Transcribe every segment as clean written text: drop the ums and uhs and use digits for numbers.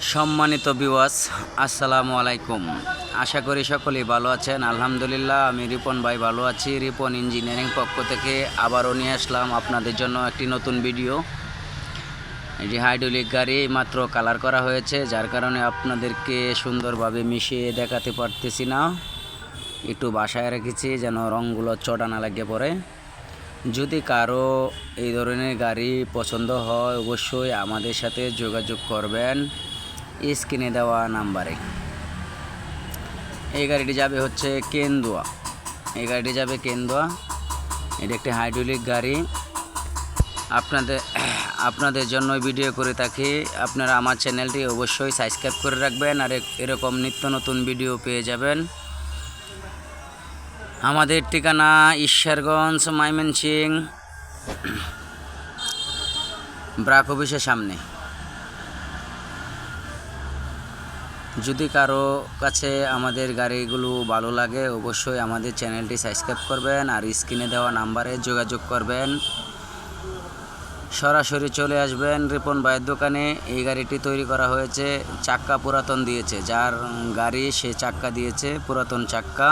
সম্মানিত ভিউয়ার্স, আসসালামু আলাইকুম। আশা করি সকলেই ভালো আছেন। আলহামদুলিল্লাহ, আমি রিপন ভাই ভালো আছি। রিপন ইঞ্জিনিয়ারিং পক্ষ থেকে আবারও নিয়ে আসলাম আপনাদের জন্য একটি নতুন ভিডিও। এটি হাইড্রোলিক গাড়ি মাত্র কালার করা হয়েছে, যার কারণে আপনাদেরকে সুন্দরভাবে মিশিয়ে দেখাতে পারতেছি না। একটু বাসায় রেখেছি যেন রঙগুলো চড়া না লাগে পড়ে। যদি কারো এই ধরনের গাড়ি পছন্দ হয় অবশ্যই আমাদের সাথে যোগাযোগ করবেন স্ক্রিনে দেওয়া নাম্বারে। এই গাড়িটি যাবে হচ্ছে কেন্দুয়া। এটা একটি হাইড্রোলিক গাড়ি। আপনাদের জন্য ভিডিও করে থাকি। আপনারা আমার চ্যানেলটি অবশ্যই সাবস্ক্রাইব করে রাখবেন, আর এরকম নিত্য নতুন ভিডিও পেয়ে যাবেন। আমাদের ঠিকানা ঈশ্বরগঞ্জ, ময়মনসিংহ, ব্রাক অফিসের সামনে। যদি কারো কাছে আমাদের গাড়িগুলো ভালো লাগে অবশ্যই আমাদের চ্যানেলটি সাবস্ক্রাইব করবেন, আর স্ক্রিনে দেওয়া নাম্বারে যোগাযোগ করবেন। সরাসরি চলে আসবেন রিপন ভাইয়ের দোকানে। এই গাড়িটি তৈরি করা হয়েছে, চাক্কা পুরাতন দিয়েছে, যার গাড়ি সে চাক্কা দিয়েছে, পুরাতন চাক্কা।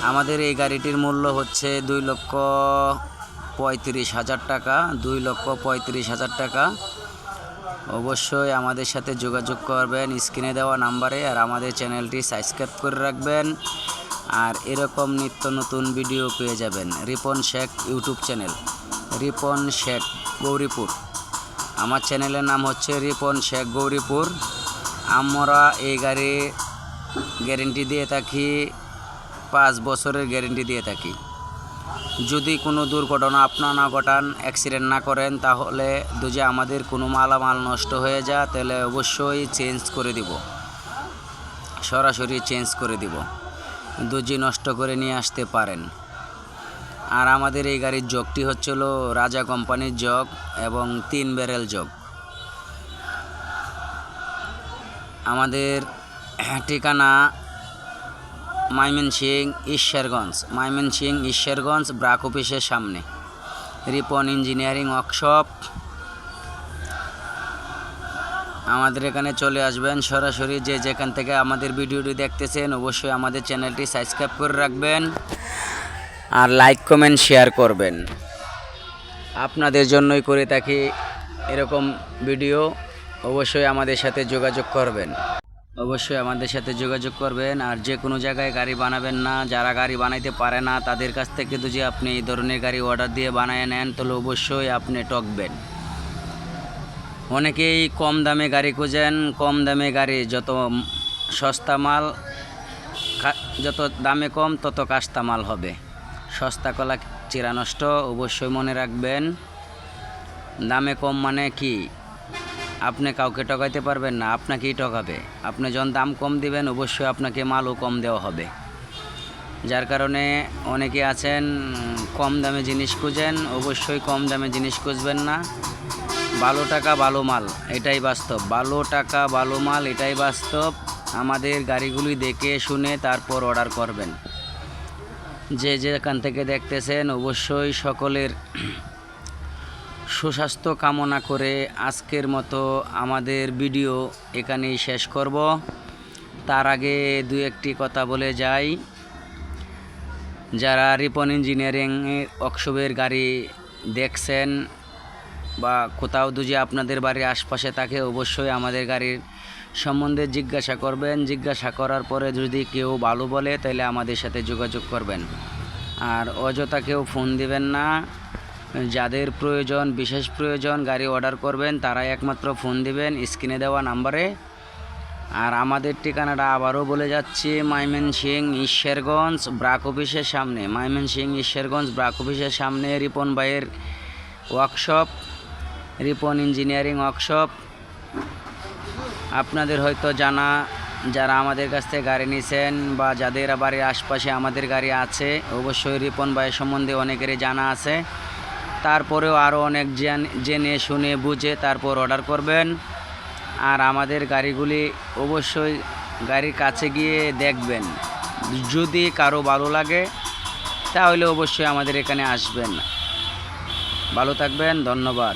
আমাদের এই গাড়িটির মূল্য হচ্ছে 2,35,000 টাকা। 2,35,000 টাকা। অবশ্যই আমাদের সাথে যোগাযোগ করবেন স্ক্রিনে দেওয়া নাম্বারে, আর আমাদের চ্যানেলটি সাবস্ক্রাইব করে রাখবেন, আর এরকম নিত্য নতুন ভিডিও পেয়ে যাবেন। Ripon Sheikh YouTube channel, Ripon Sheikh Gouripur. আমার চ্যানেলের নাম হচ্ছে রিপন শেখ গৌরীপুর। আমরা এই গাড়ি গ্যারেন্টি দিয়ে থাকি, 5 বছরের গ্যারেন্টি দিয়ে থাকি। যদি কোনো দুর্ঘটনা আপনারা না ঘটান, অ্যাক্সিডেন্ট না করেন, তাহলে যদি আমাদের কোনো মালামাল নষ্ট হয়ে যায় তাহলে অবশ্যই চেঞ্জ করে দিব, সরাসরি চেঞ্জ করে দিব। যদি নষ্ট করে নিয়ে আসতে পারেন। আর আমাদের এই গাড়ির জগটি হচ্ছিল রাজা কোম্পানির জগ এবং 3 ব্যারেল জগ। আমাদের ঠিকানা ময়মনসিংহ ঈশ্বরগঞ্জ ব্রাক অফিসের সামনে, রিপন ইঞ্জিনিয়ারিং ওয়ার্কশপ। আমাদের এখানে চলে আসবেন সরাসরি। যে যেখান থেকে আমাদের ভিডিওটি দেখতেছেন অবশ্যই আমাদের চ্যানেলটি সাবস্ক্রাইব করে রাখবেন, আর লাইক কমেন্ট শেয়ার করবেন। আপনাদের জন্যই করে থাকি এরকম ভিডিও। অবশ্যই আমাদের সাথে যোগাযোগ করবেন। আর যে কোনো জায়গায় গাড়ি বানাবেন না, যারা গাড়ি বানাইতে পারে না তাদের কাছ থেকে যদি আপনি এই ধরনের গাড়ি অর্ডার দিয়ে বানিয়ে নেন তাহলে অবশ্যই আপনি ঠকবেন। অনেকেই কম দামে গাড়ি খুঁজেন। কম দামে গাড়ি যত সস্তা মাল, যত দামে কম তত কাস্তা মাল হবে। সস্তা কলা চিরা নষ্ট, অবশ্যই মনে রাখবেন। দামে কম মানে কি? আপনি কাউকে ঠকাইতে পারবেন না, আপনাকেই ঠকাবে। আপনি যখন দাম কম দিবেন অবশ্যই আপনাকে মালও কম দেওয়া হবে। যার কারণে অনেকে আছেন কম দামে জিনিস খুঁজেন, অবশ্যই কম দামে জিনিস খুঁজবেন না। ভালো টাকা ভালো মাল, এটাই বাস্তব। ভালো টাকা ভালো মাল, এটাই বাস্তব। আমাদের গাড়িগুলি দেখে শুনে তারপর অর্ডার করবেন। যে যেখান থেকে দেখতেছেন অবশ্যই সকলের সুস্বাস্থ্য কামনা করে আজকের মতো আমাদের ভিডিও এখানেই শেষ করব। তার আগে 2-1টি কথা বলে যাই। যারা রিপন ইঞ্জিনিয়ারিং ওয়ার্কশপের গাড়ি দেখছেন বা কোথাও যদি আপনাদের বাড়ির আশপাশে থাকে অবশ্যই আমাদের গাড়ির সম্বন্ধে জিজ্ঞাসা করবেন। জিজ্ঞাসা করার পরে যদি কেউ ভালো বলে তাহলে আমাদের সাথে যোগাযোগ করবেন, আর অযথা কেউ ফোন দিবেন না। যাদের প্রয়োজন, বিশেষ প্রয়োজন গাড়ি অর্ডার করবেন তারাই একমাত্র ফোন দিবেন স্ক্রিনে দেওয়া নাম্বারে। আর আমাদের ঠিকানাটা আবারও বলে যাচ্ছি, ময়মনসিংহ ঈশ্বরগঞ্জ ব্রাক অফিসের সামনে। রিপন ভাইয়ের ওয়ার্কশপ, রিপন ইঞ্জিনিয়ারিং ওয়ার্কশপ। আপনাদের হয়তো জানা, যারা আমাদের কাছ থেকে গাড়ি নিয়েছেন বা যাদের বাড়ির আশপাশে আমাদের গাড়ি আছে অবশ্যই রিপন ভাইয়ের সম্বন্ধে অনেকেরই জানা আছে। তারপরেও আরও অনেক জেনে শুনে বুঝে তারপর অর্ডার করবেন। আর আমাদের গাড়িগুলি অবশ্যই গাড়ির কাছে গিয়ে দেখবেন। যদি কারো ভালো লাগে তাহলে অবশ্যই আমাদের এখানে আসবেন। ভালো থাকবেন, ধন্যবাদ।